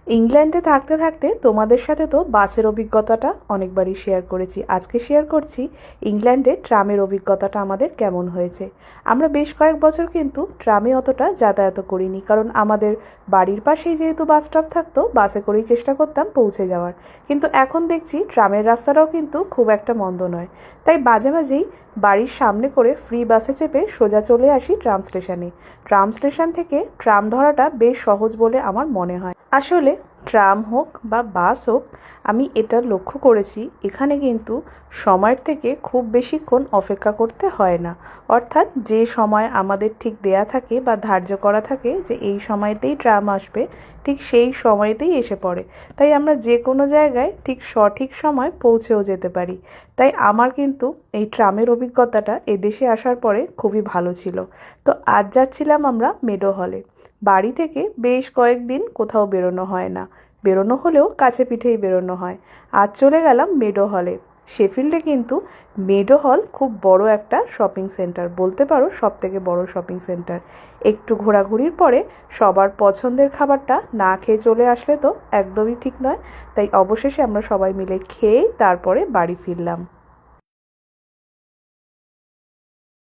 ইংল্যান্ডে থাকতে থাকতে তোমাদের সাথে তো বাসের অভিজ্ঞতাটা অনেকবারই শেয়ার করেছি। আজকে শেয়ার করছি ইংল্যান্ডে ট্রামের অভিজ্ঞতাটা আমাদের কেমন হয়েছে। আমরা বেশ কয়েক বছর কিন্তু ট্রামে অতটা যাতায়াত করিনি, কারণ আমাদের বাড়ির পাশেই যেহেতু বাস স্টপ থাকতো, বাসে করেই চেষ্টা করতাম পৌঁছে যাওয়ার। কিন্তু এখন দেখছি ট্রামের রাস্তাটাও কিন্তু খুব একটা মন্দ নয়, তাই মাঝে মাঝেই বাড়ির সামনে করে ফ্রি বাসে চেপে সোজা চলে আসি ট্রাম স্টেশনে। ট্রাম স্টেশন থেকে ট্রাম ধরাটা বেশ সহজ বলে আমার মনে হয়। আসলে ট্রাম হোক বা বাস হোক, আমি এটা লক্ষ্য করেছি এখানে কিন্তু সময়ের থেকে খুব বেশিক্ষণ অপেক্ষা করতে হয় না। অর্থাৎ যে সময় আমাদের ঠিক দেয়া থাকে বা ধার্য করা থাকে যে এই সময়তেই ট্রাম আসবে, ঠিক সেই সময়তেই এসে পড়ে। তাই আমরা যে কোনো জায়গায় ঠিক সঠিক সময় পৌঁছেও যেতে পারি। তাই আমার কিন্তু এই ট্রামের অভিজ্ঞতাটা এদেশে আসার পরে খুবই ভালো ছিল। তো আজ যাচ্ছিলাম আমরা মেডো হলে। বাড়ি থেকে বেশ কয়েকদিন কোথাও বেরোনো হয় না, বেরোনো হলেও কাছে পিঠেই বেরোনো হয়। আজ চলে গেলাম মেডো হলে। শেফিল্ডে কিন্তু মেডো হল খুব বড় একটা শপিং সেন্টার, বলতে পারো সবথেকে বড় শপিং সেন্টার। একটু ঘোরাঘুরির পরে সবার পছন্দের খাবারটা না খেয়ে চলে আসলে তো একদমই ঠিক নয়, তাই অবশেষে আমরা সবাই মিলে খেয়ে তারপরে বাড়ি ফিরলাম।